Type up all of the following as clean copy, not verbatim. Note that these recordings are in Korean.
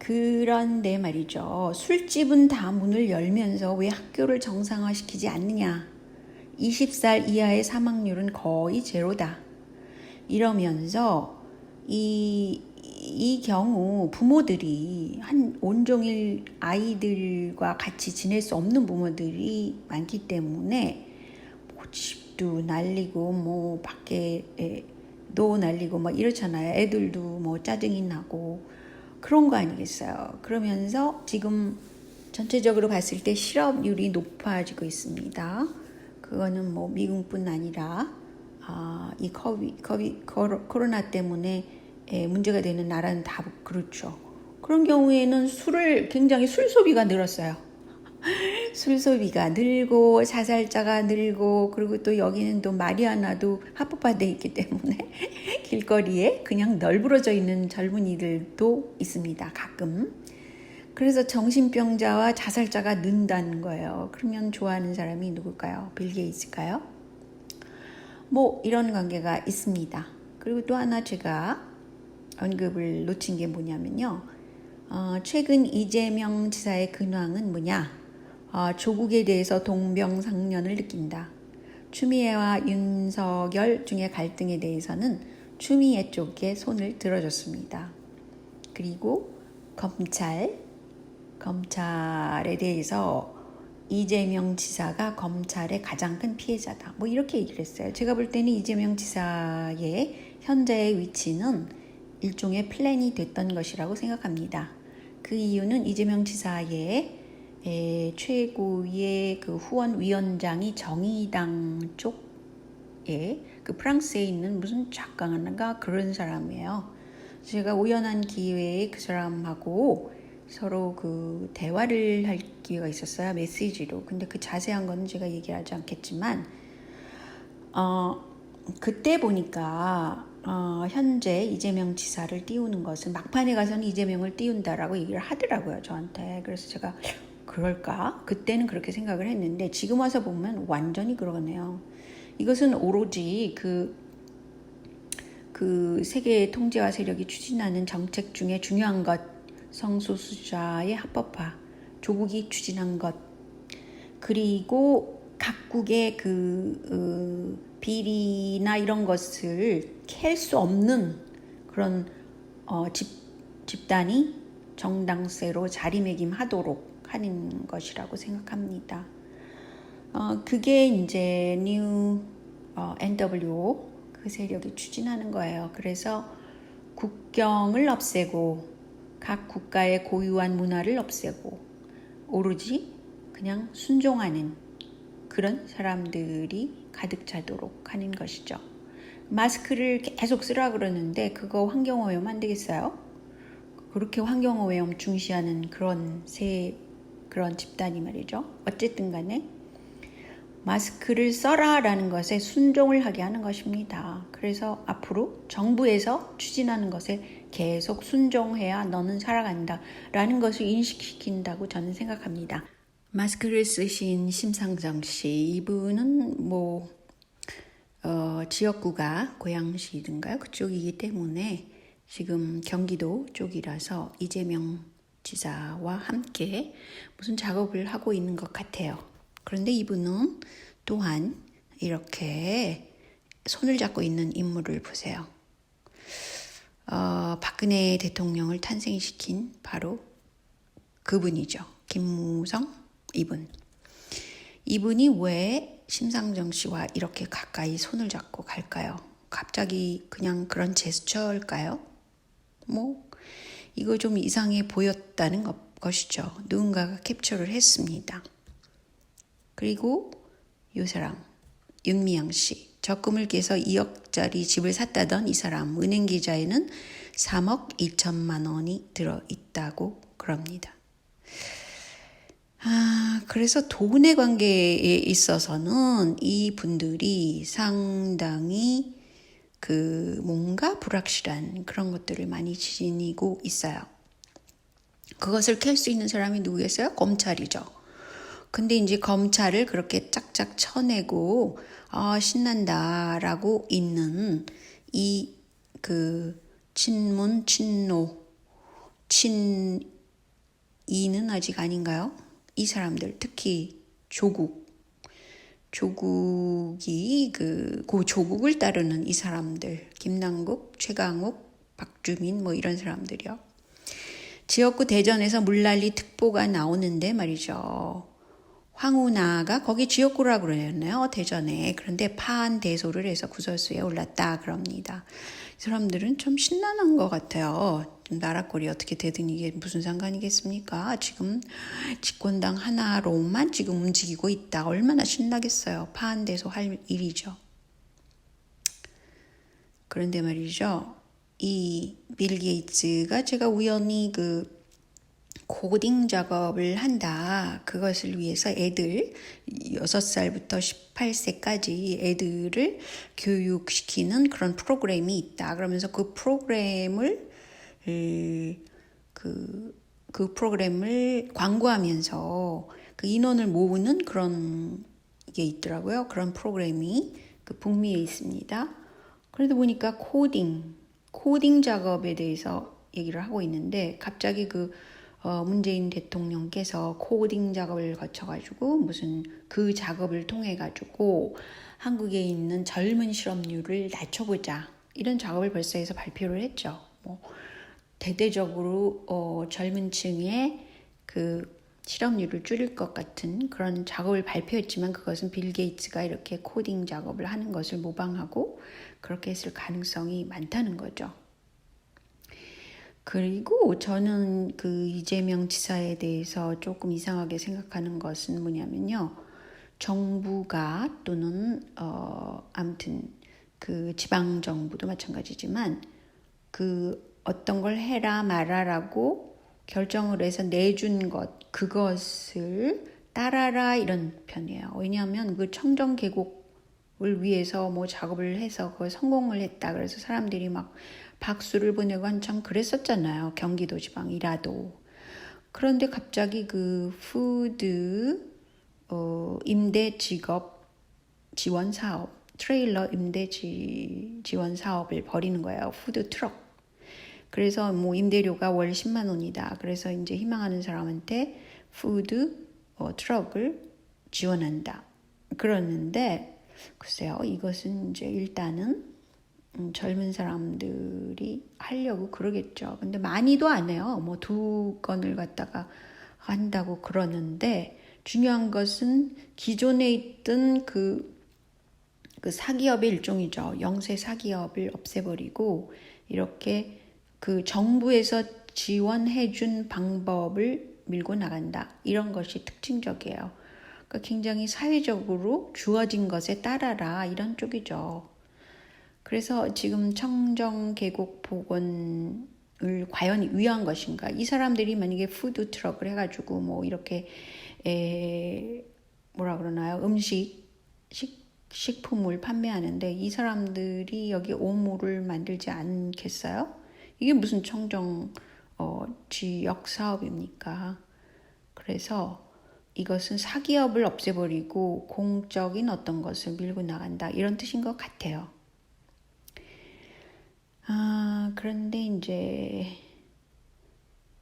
그런데 말이죠. 술집은 다 문을 열면서 왜 학교를 정상화시키지 않느냐. 20살 이하의 사망률은 거의 제로다. 이러면서 이 경우 부모들이 한 온종일 아이들과 같이 지낼 수 없는 부모들이 많기 때문에 뭐 집도 날리고 뭐 밖에도 날리고 막 이렇잖아요. 애들도 뭐 짜증이 나고 그런 거 아니겠어요. 그러면서 지금 전체적으로 봤을 때 실업률이 높아지고 있습니다. 그거는 뭐 미국뿐 아니라 이 코로나 때문에 문제가 되는 나라는 다 그렇죠. 그런 경우에는 굉장히 술 소비가 늘었어요. 술 소비가 늘고 자살자가 늘고 그리고 또 여기는 또 마리아나도 합법화되어 있기 때문에 길거리에 그냥 널브러져 있는 젊은이들도 있습니다. 가끔. 그래서 정신병자와 자살자가 는다는 거예요. 그러면 좋아하는 사람이 누굴까요? 빌 게이츠일까요? 뭐 이런 관계가 있습니다. 그리고 또 하나 제가 언급을 놓친 게 뭐냐면요. 최근 이재명 지사의 근황은 뭐냐? 조국에 대해서 동병상련을 느낀다. 추미애와 윤석열 중의 갈등에 대해서는 추미애 쪽에 손을 들어줬습니다. 그리고 검찰에 대해서 이재명 지사가 검찰의 가장 큰 피해자다. 뭐 이렇게 얘기를 했어요. 제가 볼 때는 이재명 지사의 현재의 위치는 일종의 플랜이 됐던 것이라고 생각합니다. 그 이유는 이재명 지사의 최고의 그 후원위원장이 정의당 쪽에 그 프랑스에 있는 무슨 작가인가 그런 사람이에요. 제가 우연한 기회에 그 사람하고 서로 그 대화를 할 기회가 있었어요. 메시지로. 근데 그 자세한 거는 제가 얘기하지 않겠지만 그때 보니까 현재 이재명 지사를 띄우는 것은 막판에 가서는 이재명을 띄운다라고 얘기를 하더라고요. 저한테. 그래서 제가 그럴까? 그때는 그렇게 생각을 했는데 지금 와서 보면 완전히 그러네요. 이것은 오로지 그 세계 통제와 세력이 추진하는 정책 중에 중요한 것, 성소수자의 합법화, 조국이 추진한 것, 그리고 각국의 비리나 이런 것을 캘 수 없는 그런 집단이 정당세로 자리매김하도록 하는 것이라고 생각합니다. 그게 이제 NWO 그 세력이 추진하는 거예요. 그래서 국경을 없애고 각 국가의 고유한 문화를 없애고 오로지 그냥 순종하는 그런 사람들이 가득 차도록 하는 것이죠. 마스크를 계속 쓰라 그러는데 그거 환경오염 안 되겠어요? 그렇게 환경오염 중시하는 그런 집단이 말이죠. 어쨌든 간에 마스크를 써라라는 것에 순종을 하게 하는 것입니다. 그래서 앞으로 정부에서 추진하는 것에 계속 순종해야 너는 살아간다 라는 것을 인식시킨다고 저는 생각합니다. 마스크를 쓰신 심상정 씨, 이분은 지역구가 고양시든가요? 그쪽이기 때문에 지금 경기도 쪽이라서 이재명 지사와 함께 무슨 작업을 하고 있는 것 같아요. 그런데 이분은 또한 이렇게 손을 잡고 있는 인물을 보세요. 박근혜 대통령을 탄생시킨 바로 그분이죠. 김무성 이분이 왜 심상정 씨와 이렇게 가까이 손을 잡고 갈까요? 갑자기 그냥 그런 제스처일까요? 이거 좀 이상해 보였다는 것이죠. 누군가가 캡처를 했습니다. 그리고 이 사람 윤미향 씨, 적금을 깨서 2억짜리 집을 샀다던 이 사람 은행 계좌에는 3억 2천만 원이 들어있다고 그럽니다. 그래서 돈의 관계에 있어서는 이 분들이 상당히 뭔가 불확실한 그런 것들을 많이 지니고 있어요. 그것을 캘 수 있는 사람이 누구겠어요? 검찰이죠. 근데 이제 검찰을 그렇게 짝짝 쳐내고 신난다라고 있는 이 친문 친노 친이는 아직 아닌가요? 이 사람들, 특히 조국이 그 조국을 따르는 이 사람들, 김남국, 최강욱, 박주민 뭐 이런 사람들이요. 지역구 대전에서 물난리 특보가 나오는데 말이죠. 황운하가 거기 지역구라고 그러네요. 대전에. 그런데 파한대소를 해서 구설수에 올랐다 그럽니다. 이 사람들은 좀 신난한 것 같아요. 나라꼴이 어떻게 되든 이게 무슨 상관이겠습니까? 지금 집권당 하나로만 지금 움직이고 있다. 얼마나 신나겠어요. 파한대소 할 일이죠. 그런데 말이죠. 이 빌 게이츠가 제가 우연히 그 코딩 작업을 한다. 그것을 위해서 애들 6살부터 18세까지 애들을 교육시키는 그런 프로그램이 있다. 그러면서 그 프로그램을 그 프로그램을 광고하면서 그 인원을 모으는 그런 게 있더라고요. 그런 프로그램이 그 북미에 있습니다. 그러다 보니까 코딩 작업에 대해서 얘기를 하고 있는데 갑자기 문재인 대통령께서 코딩 작업을 거쳐가지고 무슨 그 작업을 통해가지고 한국에 있는 젊은 실업률을 낮춰보자 이런 작업을 벌써 해서 발표를 했죠. 대대적으로 젊은 층의 그 실업률을 줄일 것 같은 그런 작업을 발표했지만 그것은 빌 게이츠가 이렇게 코딩 작업을 하는 것을 모방하고 그렇게 했을 가능성이 많다는 거죠. 그리고 저는 그 이재명 지사에 대해서 조금 이상하게 생각하는 것은 뭐냐면요. 정부가 또는 아무튼 그 지방 정부도 마찬가지지만 그 어떤 걸 해라 말아라고 결정을 해서 내준 것 그것을 따라라 이런 편이에요. 왜냐하면 그 청정 계곡을 위해서 뭐 작업을 해서 그걸 성공을 했다. 그래서 사람들이 막 박수를 보내고 한참 그랬었잖아요. 경기도 지방 이라도. 그런데 갑자기 그 푸드 임대 직업 지원 사업, 트레일러 임대 지원 사업을 벌이는 거예요. 푸드 트럭. 그래서 뭐 임대료가 월 10만 원이다. 그래서 이제 희망하는 사람한테 푸드 트럭을 지원한다. 그러는데 글쎄요. 이것은 이제 일단은 젊은 사람들이 하려고 그러겠죠. 근데 많이도 안 해요. 뭐 2건을 갖다가 한다고 그러는데 중요한 것은 기존에 있던 그 사기업의 일종이죠. 영세 사기업을 없애버리고 이렇게 그 정부에서 지원해준 방법을 밀고 나간다. 이런 것이 특징적이에요. 그러니까 굉장히 사회적으로 주어진 것에 따라라 이런 쪽이죠. 그래서 지금 청정 계곡 복원을 과연 위한 것인가? 이 사람들이 만약에 푸드 트럭을 해가지고 뭐 이렇게 뭐라 그러나요? 식품을 판매하는데 이 사람들이 여기 오물을 만들지 않겠어요? 이게 무슨 청정 지역 사업입니까? 그래서 이것은 사기업을 없애버리고 공적인 어떤 것을 밀고 나간다 이런 뜻인 것 같아요. 그런데 이제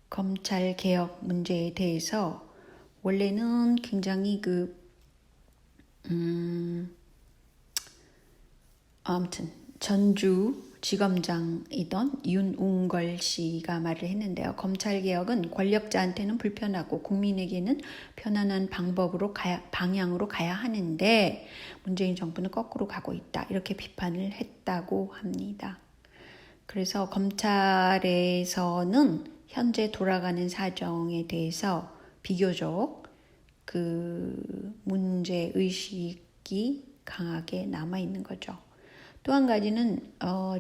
검찰 개혁 문제에 대해서 원래는 굉장히 아무튼 전주 지검장이던 윤웅걸 씨가 말을 했는데요. 검찰 개혁은 권력자한테는 불편하고 국민에게는 편안한 방향으로 가야 하는데 문재인 정부는 거꾸로 가고 있다. 이렇게 비판을 했다고 합니다. 그래서 검찰에서는 현재 돌아가는 사정에 대해서 비교적 그 문제 의식이 강하게 남아 있는 거죠. 또 한 가지는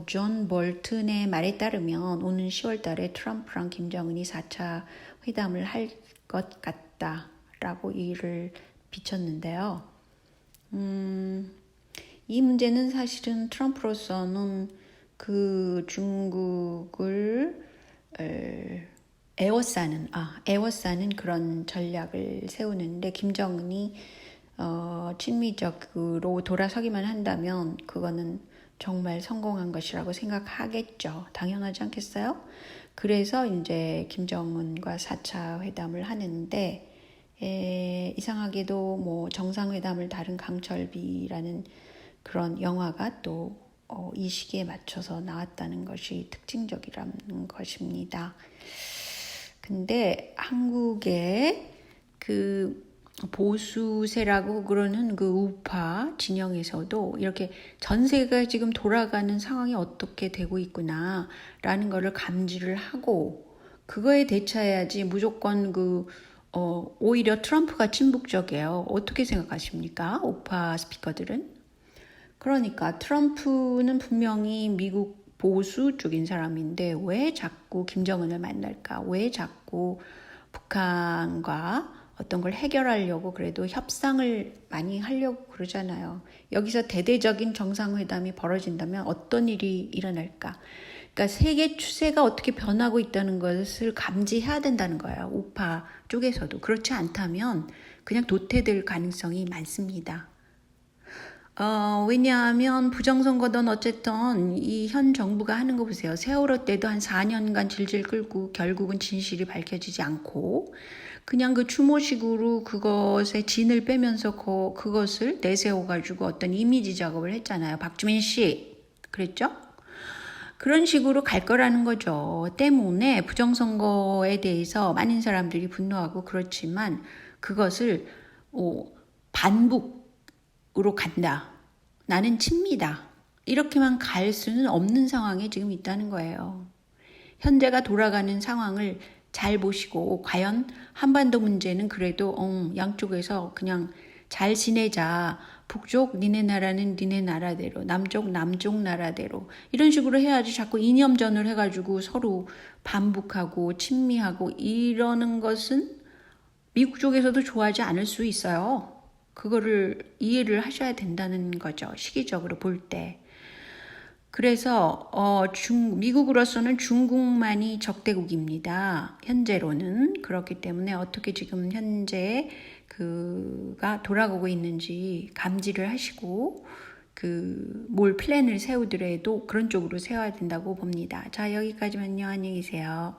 존 볼튼의 말에 따르면 오는 10월 달에 트럼프랑 김정은이 4차 회담을 할 것 같다라고 이를 비쳤는데요. 이 문제는 사실은 트럼프로서는 그 중국을 에워싸는 그런 전략을 세우는데 김정은이 친미적으로 돌아서기만 한다면 그거는 정말 성공한 것이라고 생각하겠죠. 당연하지 않겠어요? 그래서 이제 김정은과 4차 회담을 하는데 이상하게도 뭐 정상회담을 다룬 강철비라는 그런 영화가 또 이 시기에 맞춰서 나왔다는 것이 특징적이라는 것입니다. 근데 한국의 그 보수세라고 그러는 그 우파 진영에서도 이렇게 전세가 지금 돌아가는 상황이 어떻게 되고 있구나라는 거를 감지를 하고 그거에 대처해야지 무조건 오히려 트럼프가 친북적이에요. 어떻게 생각하십니까? 우파 스피커들은? 그러니까 트럼프는 분명히 미국 보수 쪽인 사람인데 왜 자꾸 김정은을 만날까? 왜 자꾸 북한과 어떤 걸 해결하려고 그래도 협상을 많이 하려고 그러잖아요. 여기서 대대적인 정상회담이 벌어진다면 어떤 일이 일어날까? 그러니까 세계 추세가 어떻게 변하고 있다는 것을 감지해야 된다는 거예요. 우파 쪽에서도. 그렇지 않다면 그냥 도태될 가능성이 많습니다. 왜냐하면 부정선거든 어쨌든 이 현 정부가 하는 거 보세요. 세월호 때도 한 4년간 질질 끌고 결국은 진실이 밝혀지지 않고 그냥 그 추모식으로 그것에 진을 빼면서 그것을 내세워가지고 어떤 이미지 작업을 했잖아요. 박주민 씨 그랬죠? 그런 식으로 갈 거라는 거죠. 때문에 부정선거에 대해서 많은 사람들이 분노하고 그렇지만 그것을 반북으로 간다. 나는 칩니다. 이렇게만 갈 수는 없는 상황에 지금 있다는 거예요. 현재가 돌아가는 상황을 잘 보시고 과연 한반도 문제는 그래도 양쪽에서 그냥 잘 지내자. 북쪽 니네 나라는 니네 나라대로 남쪽 나라대로 이런 식으로 해야지 자꾸 이념전을 해가지고 서로 반북하고 친미하고 이러는 것은 미국 쪽에서도 좋아하지 않을 수 있어요. 그거를 이해를 하셔야 된다는 거죠. 시기적으로 볼 때. 그래서 미국으로서는 중국만이 적대국입니다. 현재로는. 그렇기 때문에 어떻게 지금 현재 그가 돌아가고 있는지 감지를 하시고 뭘 플랜을 세우더라도 그런 쪽으로 세워야 된다고 봅니다. 자, 여기까지만요. 안녕히 계세요.